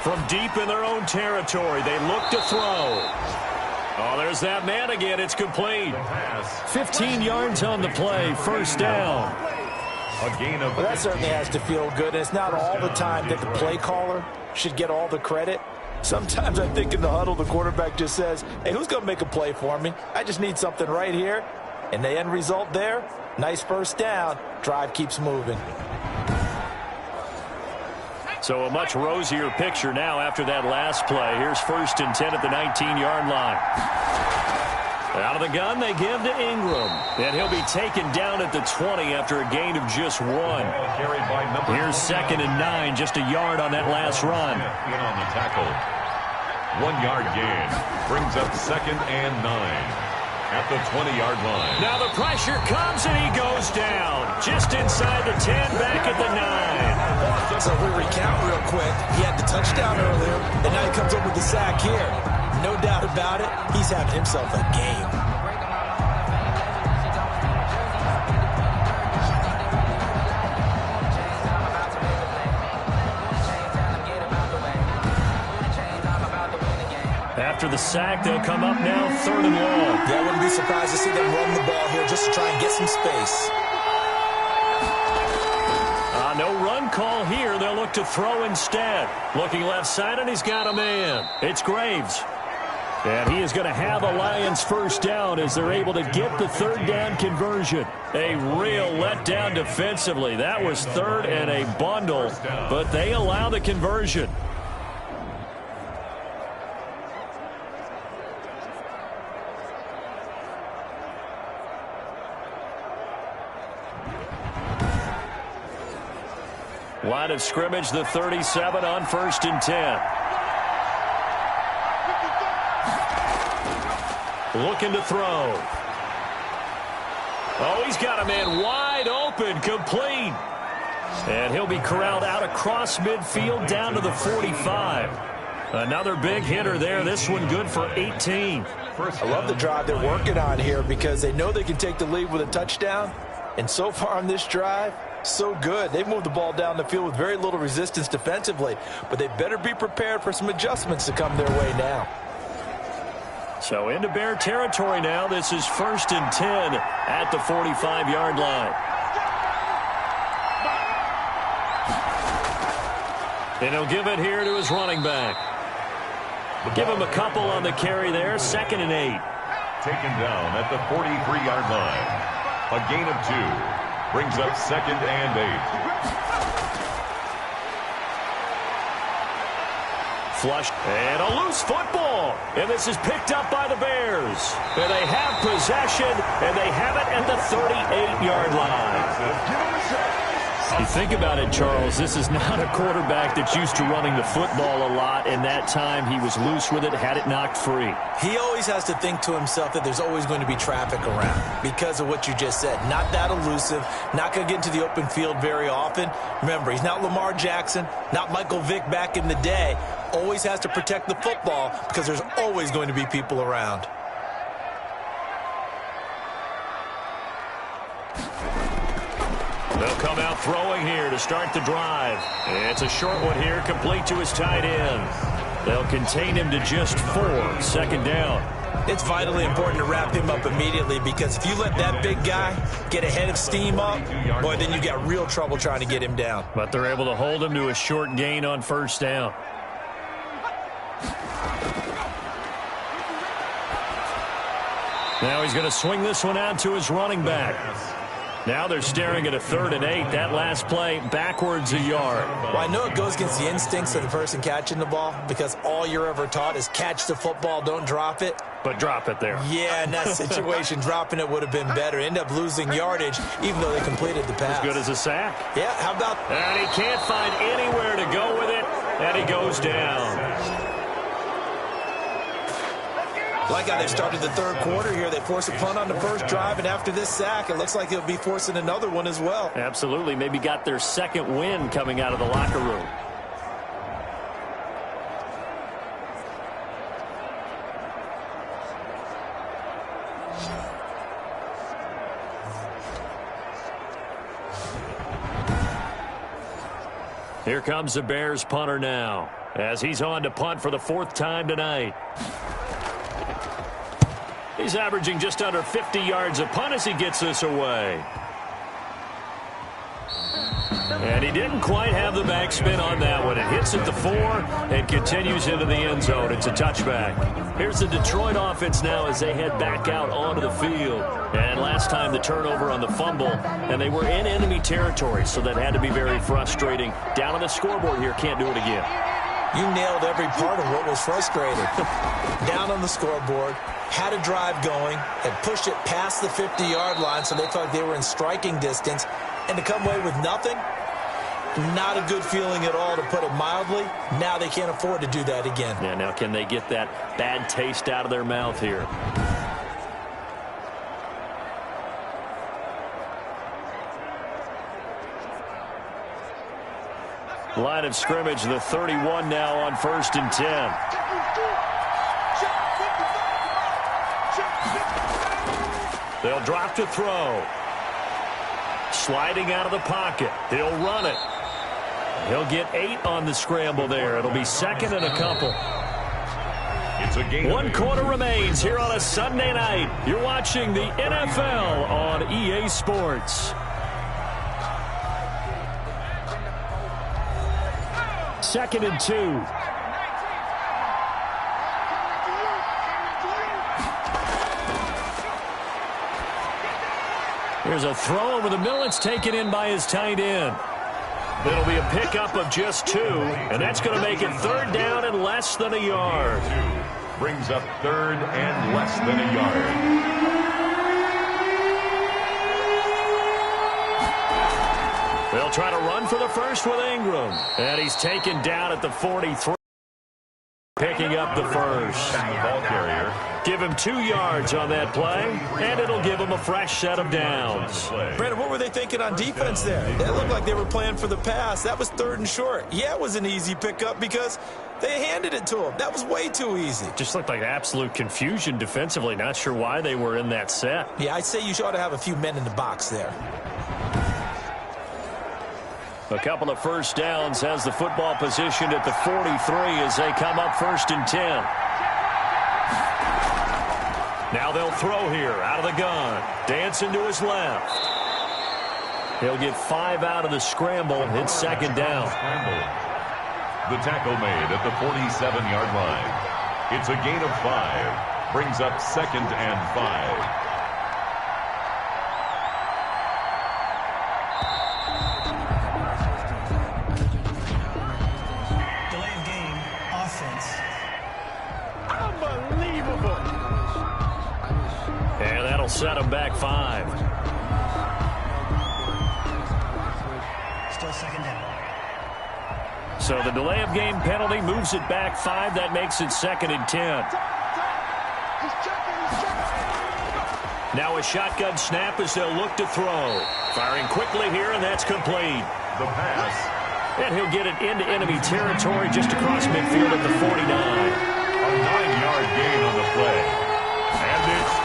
From deep in their own territory, they look to throw. Oh, there's that man again. It's complete. 15 yards on the play. First down. Well, that certainly has to feel good. And it's not all the time that the play caller should get all the credit. Sometimes I think in the huddle, the quarterback just says, hey, who's going to make a play for me? I just need something right here. And the end result there, nice first down. Drive keeps moving. So a much rosier picture now after that last play. Here's 1st and 10 at the 19-yard line. Out of the gun, they give to Ingram. And he'll be taken down at the 20 after a gain of just 1. Here's 2nd and 9, just a yard on that last run. In on the tackle. 1-yard gain brings up 2nd and 9. At the 20-yard line. Now the pressure comes and he goes down. Just inside the 10, back at the 9. So we recount real quick. He had the touchdown earlier, and now he comes up with the sack here. No doubt about it, he's having himself a game. After the sack, they'll come up now 3rd and long. Yeah, I wouldn't be surprised to see them run the ball here just to try and get some space. No run call here. They'll look to throw instead. Looking left side, and he's got a man. It's Graves. And he is going to have a Lions first down as they're able to get the 3rd down conversion. A real letdown defensively. That was 3rd and a bundle, but they allow the conversion. Line of scrimmage, the 37 on 1st and 10. Looking to throw. Oh, he's got a man wide open, complete. And he'll be corralled out across midfield down to the 45. Another big hitter there. This one good for 18. I love the drive they're working on here because they know they can take the lead with a touchdown. And so far on this drive, so good. They've moved the ball down the field with very little resistance defensively, but they better be prepared for some adjustments to come their way now. So into Bear territory now. This is 1st and 10 at the 45-yard line. And he'll give it here to his running back. Give him a couple on the carry there. 2nd and 8. Taken down at the 43-yard line. A gain of 2. Brings up 2nd and 8. Flush and a loose football. And this is picked up by the Bears. And they have possession, and they have it at the 38-yard line. You think about it, Charles, this is not a quarterback that's used to running the football a lot, and that time he was loose with it, had it knocked free. He always has to think to himself that there's always going to be traffic around because of what you just said. Not that elusive, not going to get into the open field very often. Remember, he's not Lamar Jackson, not Michael Vick back in the day. Always has to protect the football because there's always going to be people around. They'll come out throwing here to start the drive. It's a short one here, complete to his tight end. They'll contain him to just 4, second down. It's vitally important to wrap him up immediately because if you let that big guy get a head of steam up, boy, then you got real trouble trying to get him down. But they're able to hold him to a short gain on first down. Now he's going to swing this one out to his running back. Now they're staring at a 3rd and 8. That last play backwards a yard. Well, I know it goes against the instincts of the person catching the ball because all you're ever taught is catch the football, don't drop it. But drop it there. Yeah, in that situation, dropping it would have been better. End up losing yardage even though they completed the pass. As good as a sack. Yeah, how about... And he can't find anywhere to go with it, and he goes down. Like how they started the third quarter here. They forced a punt on the first drive, and after this sack, it looks like they'll be forcing another one as well. Absolutely. Maybe got their second win coming out of the locker room. Here comes the Bears punter now, as he's on to punt for the 4th time tonight. He's averaging just under 50 yards a punt as he gets this away. And he didn't quite have the backspin on that one. It hits at the 4 and continues into the end zone. It's a touchback. Here's the Detroit offense now as they head back out onto the field. And last time the turnover on the fumble, and they were in enemy territory, so that had to be very frustrating. Down on the scoreboard here, can't do it again. You nailed every part of what was frustrating. Down on the scoreboard, had a drive going, had pushed it past the 50-yard line so they felt like they were in striking distance, and to come away with nothing, not a good feeling at all, to put it mildly. Now they can't afford to do that again. Yeah, now can they get that bad taste out of their mouth here? Line of scrimmage, the 31 now on 1st and 10. They'll drop to throw. Sliding out of the pocket. He'll run it. He'll get 8 on the scramble there. It'll be 2nd and a couple. It's a game. 1 quarter remains here on a Sunday night. You're watching the NFL on EA Sports. 2nd and 2. Here's a throw over the middle. It's taken in by his tight end. It'll be a pickup of just 2, and that's going to make it 3rd down and less than a yard. 2 brings up 3rd and less than a yard. They'll try to run for the first with Ingram. And he's taken down at the 43. Picking up the first. The ball carrier. Give him 2 yards on that play, and it'll give him a fresh set of downs. Brandon, what were they thinking on defense there? It looked like they were playing for the pass. That was 3rd and short. Yeah, it was an easy pickup because they handed it to him. That was way too easy. Just looked like absolute confusion defensively. Not sure why they were in that set. Yeah, I'd say you ought to have a few men in the box there. A couple of first downs has the football positioned at the 43 as they come up 1st and 10. Now they'll throw here out of the gun. Dancing to his left. He'll get 5 out of the scramble. It's 2nd down. The tackle made at the 47-yard line. It's a gain of 5. Brings up 2nd and 5. Delay of game, offense. set them back 5. Still second down. So the delay of game penalty moves it back 5. That makes it 2nd and 10. Now a shotgun snap as they'll look to throw. Firing quickly here, and that's complete. The pass. And he'll get it into enemy territory just across midfield at the 49. A 9-yard gain on the play. And it's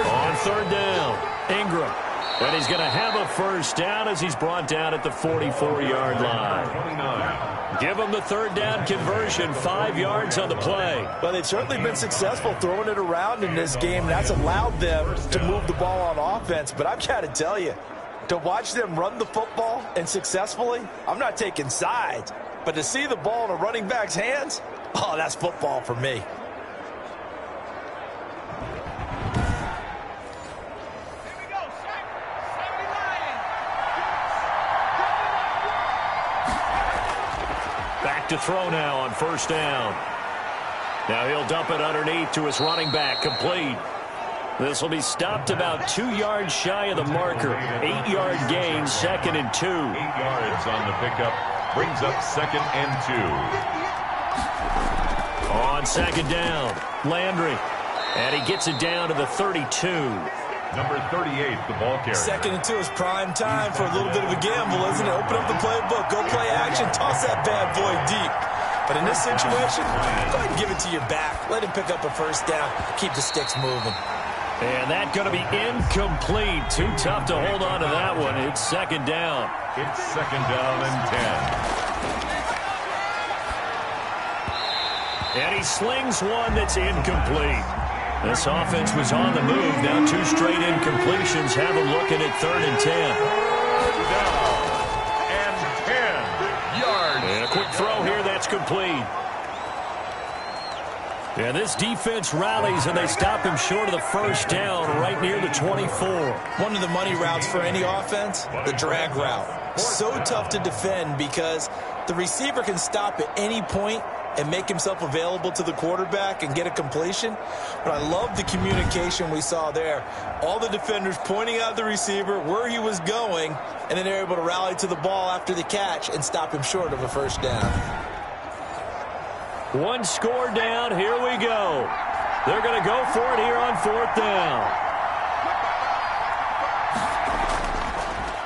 On third down, Ingram. And he's going to have a first down as he's brought down at the 44-yard line. 29. Give him the third down conversion, 5 yards on the play. Well, they've certainly been successful throwing it around in this game. That's allowed them to move the ball on offense. But I've got to tell you, to watch them run the football and successfully, I'm not taking sides. But to see the ball in a running back's hands, oh, that's football for me. To throw now on first down. Now he'll dump it underneath to his running back, complete. This will be stopped about 2 yards shy of the marker. 8-yard gain, 2nd and 2. 8 yards on the pickup. Brings up 2nd and 2. On second down, Landry. And he gets it down to the 32. Number 38, the ball carrier. 2nd and 2 is prime time for a little bit of a gamble, isn't it? Open up the playbook, go play action, toss that bad boy deep. But in this situation, go ahead and give it to your back. Let him pick up a first down. Keep the sticks moving. And that's going to be incomplete. Too tough to hold on to that one. It's 2nd down. It's 2nd down and 10. And he slings one that's incomplete. This offense was on the move. Now 2 straight incompletions have them looking at 3rd and 10. Down and 10 yards. And a quick throw here. That's complete. And this defense rallies, and they stop him short of the first down right near the 24. One of the money routes for any offense, the drag route. So tough to defend because the receiver can stop at any point and make himself available to the quarterback and get a completion. But I love the communication we saw there. All the defenders pointing out the receiver, where he was going, and then they're able to rally to the ball after the catch and stop him short of a first down. 1 score down. Here we go. They're going to go for it here on 4th down.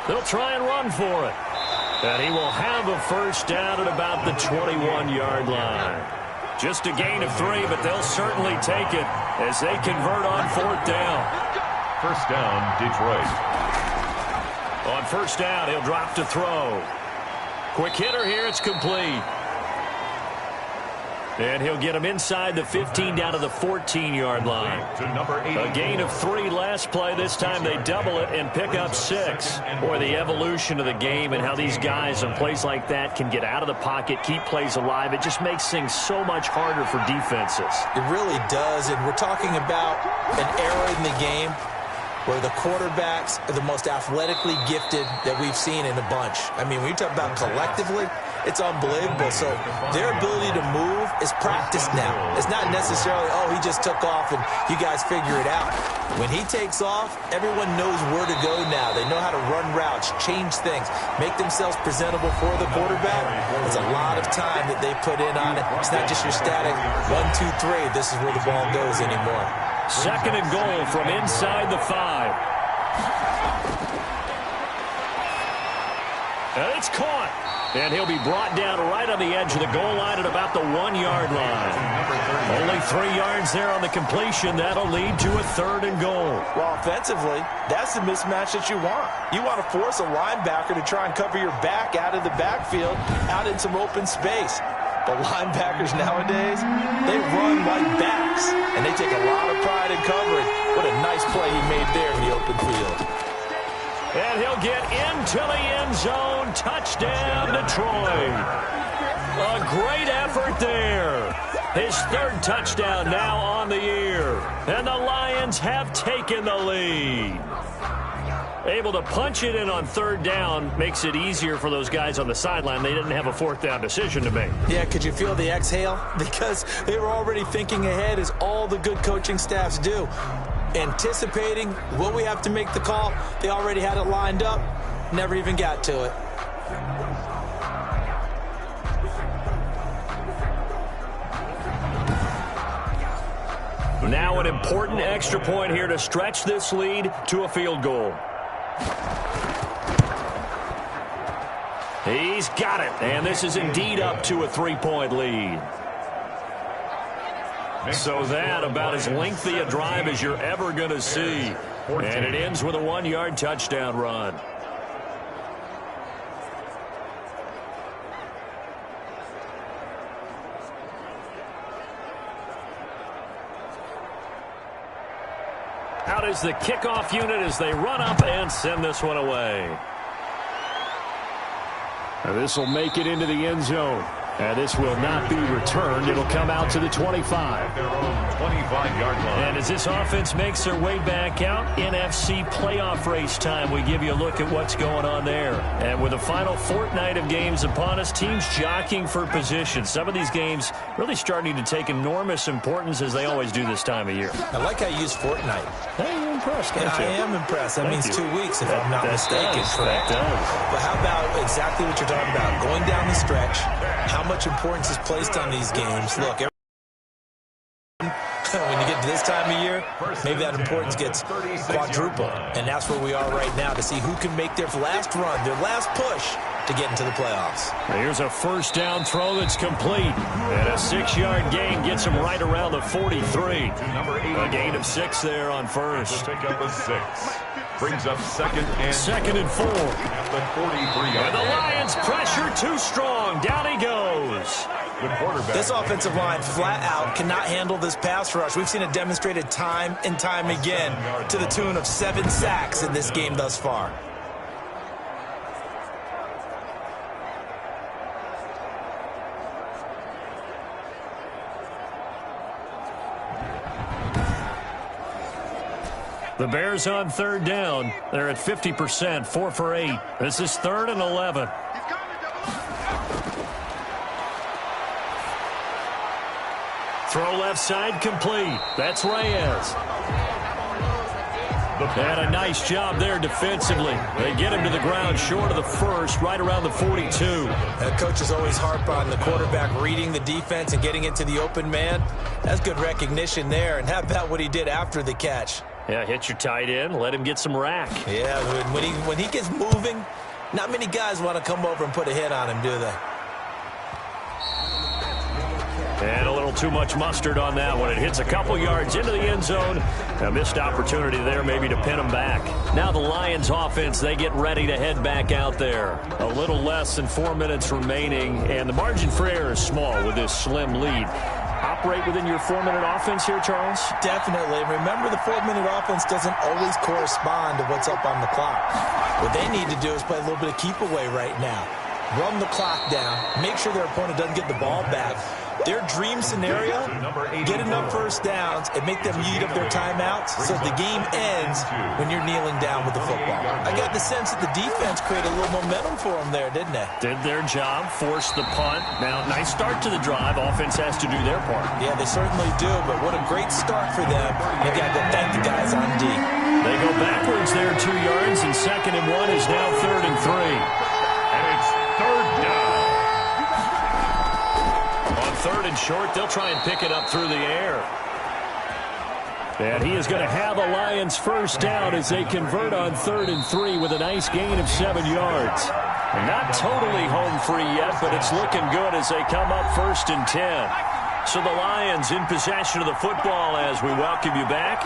They'll try and run for it. And he will have a first down at about the 21-yard line. Just a gain of 3, but they'll certainly take it as they convert on 4th down. First down, Detroit. On first down, he'll drop to throw. Quick hitter here. It's complete. And he'll get him inside the 15 down to the 14-yard line. To number 8. A gain of 3 last play. This time they double it and pick up 6. Boy, the evolution of the game and how these guys in plays like that can get out of the pocket, keep plays alive. It just makes things so much harder for defenses. It really does, and we're talking about an era in the game where the quarterbacks are the most athletically gifted that we've seen in a bunch. I mean, when you talk about collectively, it's unbelievable. So their ability to move is practiced now. It's not necessarily, oh, he just took off and you guys figure it out. When he takes off, everyone knows where to go now. They know how to run routes, change things, make themselves presentable for the quarterback. It's a lot of time that they put in on it. It's not just your static 1, 2, 3. This is where the ball goes anymore. 2nd and goal from inside the 5. And it's caught. And he'll be brought down right on the edge of the goal line at about the 1-yard line. Only 3 yards there on the completion. That'll lead to a 3rd and goal. Well, offensively, that's the mismatch that you want. You want to force a linebacker to try and cover your back out of the backfield, out in some open space. But linebackers nowadays, they run like backs, and they take a lot of pride in covering. What a nice play he made there in the open field. And he'll get into the end zone. Touchdown, Detroit. A great effort there. His 3rd touchdown now on the year. And the Lions have taken the lead. Able to punch it in on 3rd down makes it easier for those guys on the sideline. They didn't have a 4th down decision to make. Yeah, could you feel the exhale? Because they were already thinking ahead, as all the good coaching staffs do. anticipating, will we have to make the call? They already had it lined up, never even got to it. Now an important extra point here to stretch this lead to a field goal. He's got it, and this is indeed up to a 3-point lead. So that about as lengthy a drive as you're ever going to see. And it ends with a 1-yard touchdown run. Out is the kickoff unit as they run up and send this one away. This will make it into the end zone. And this will not be returned. It'll come out to the 25. Their own 25-yard line. And as this offense makes their way back out, NFC playoff race time, we give you a look at what's going on there. And with the final fortnight of games upon us, teams jockeying for position. Some of these games really starting to take enormous importance as they always do this time of year. I like how you use fortnight. Hey, you're impressed, don't you? I am impressed. That means you. 2 weeks, if I'm not mistaken. That does. But how about exactly what you're talking about? Going down the stretch, how much importance is placed on these games. Look, when you get to this time of year, maybe that importance gets quadrupled. And that's where we are right now to see who can make their last run, their last push to get into the playoffs. Here's a first down throw that's complete. And a 6-yard gain gets him right around the 43. A gain of 6 there on first. Pick up a 6. Brings up second and 4. At the 43-yard And the Lions pressure too strong. Down he goes. The quarterback. This offensive line flat out cannot handle this pass rush. We've seen it demonstrated time and time again to the tune of 7 sacks in this game thus far. The Bears on third down. They're at 50%, 4 for 8. This is 3rd and 11. Throw left side complete. That's Reyes. And a nice job there defensively. They get him to the ground short of the first, right around the 42. Coaches always harp on the quarterback reading the defense and getting it to the open man. That's good recognition there. And how about what he did after the catch? Yeah, hit your tight end, let him get some rack. Yeah, when he gets moving, not many guys want to come over and put a hit on him, do they? And a little too much mustard on that one. It hits a couple yards into the end zone. A missed opportunity there maybe to pin him back. Now the Lions offense, they get ready to head back out there. A little less than 4 minutes remaining, and the margin for error is small with this slim lead. Operate within your 4-minute offense here, Charles? Definitely. Remember, the 4-minute offense doesn't always correspond to what's up on the clock. What they need to do is play a little bit of keep away right now. Run the clock down. Make sure their opponent doesn't get the ball back. Their dream scenario, get enough first downs and make them eat up their timeouts so the game ends when you're kneeling down with the football. I got the sense that the defense created a little momentum for them there, didn't they? Did their job, forced the punt. Now, nice start to the drive. Offense has to do their part. Yeah, they certainly do, but what a great start for them. You got to thank the guys on D. They go backwards there 2 yards, and 2nd and 1 is now 3rd and 3. And it's 3rd down. 3rd and short, they'll try and pick it up through the air. And he is going to have a Lions first down as they convert on 3rd and 3 with a nice gain of 7 yards. Not totally home free yet, but it's looking good as they come up 1st and 10. So the Lions in possession of the football as we welcome you back.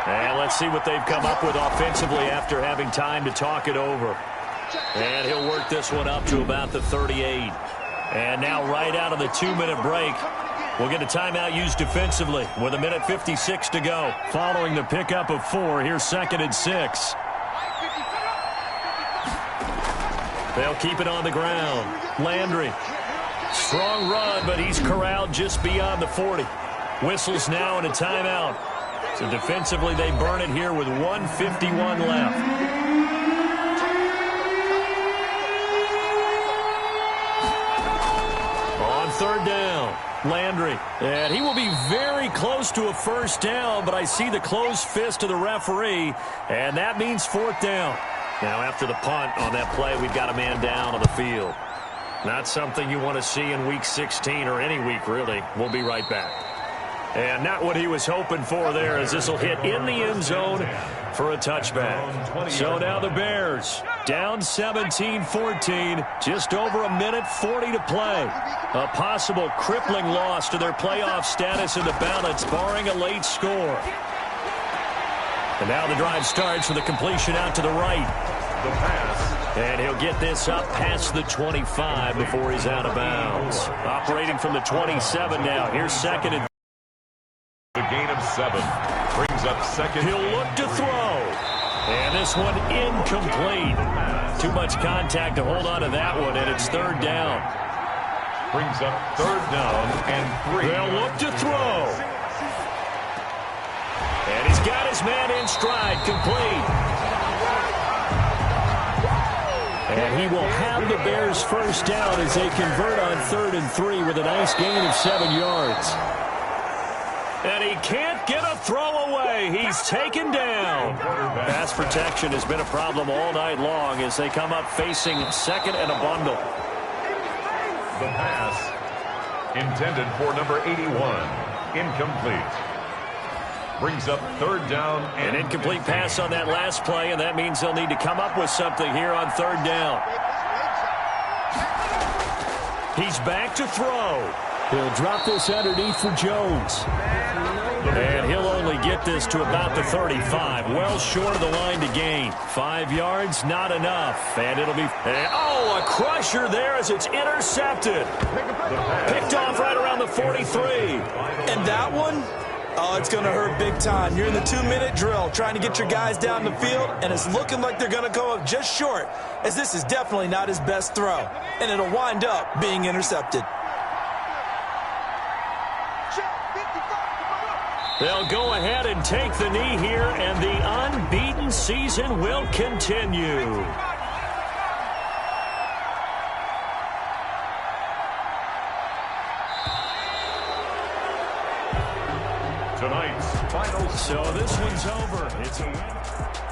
And let's see what they've come up with offensively after having time to talk it over. And he'll work this one up to about the 38. And now right out of the 2-minute break, we'll get a timeout used defensively with 1:56 to go. Following the pickup of 4, here's 2nd and 6. They'll keep it on the ground. Landry. Strong run, but he's corralled just beyond the 40. Whistles now and a timeout. So defensively, they burn it here with 1:51 left. On 3rd down, Landry. And he will be very close to a first down, but I see the closed fist of the referee, and that means fourth down. Now, after the punt on that play, we've got a man down on the field. Not something you want to see in Week 16 or any week, really. We'll be right back. And not what he was hoping for there, as this will hit in the end zone for a touchback. So now the Bears down 17-14, just over a minute 40 to play. A possible crippling loss to their playoff status in the balance, barring a late score. And now the drive starts with a completion out to the right. The pass. And he'll get this up past the 25 before he's out of bounds. Operating from the 27 now. Here's second and The gain of 7 brings up second. he'll look to throw. And this one incomplete. Too much contact to hold on to that one, and it's third down. Brings up third down and 3. They'll look to throw. And he's got his man in stride, complete. And he will have the Bears first down as they convert on 3rd and 3 with a nice gain of 7 yards. And he can't get a throw away. He's taken down. Pass protection has been a problem all night long as they come up facing second and a bundle. The pass intended for number 81. Incomplete. Brings up third down. An incomplete pass on that last play, and that means they'll need to come up with something here on third down. He's back to throw. He'll drop this underneath for Jones. And he'll only get this to about the 35. Well short of the line to gain. 5 yards, not enough. And it'll be... a crusher there as it's intercepted. Picked off right around the 43. And that one? Oh, it's going to hurt big time. You're in the 2-minute drill trying to get your guys down the field, and it's looking like they're going to go up just short, as this is definitely not his best throw. And it'll wind up being intercepted. They'll go ahead and take the knee here, and the unbeaten season will continue. Tonight's final. So this one's over. It's a win.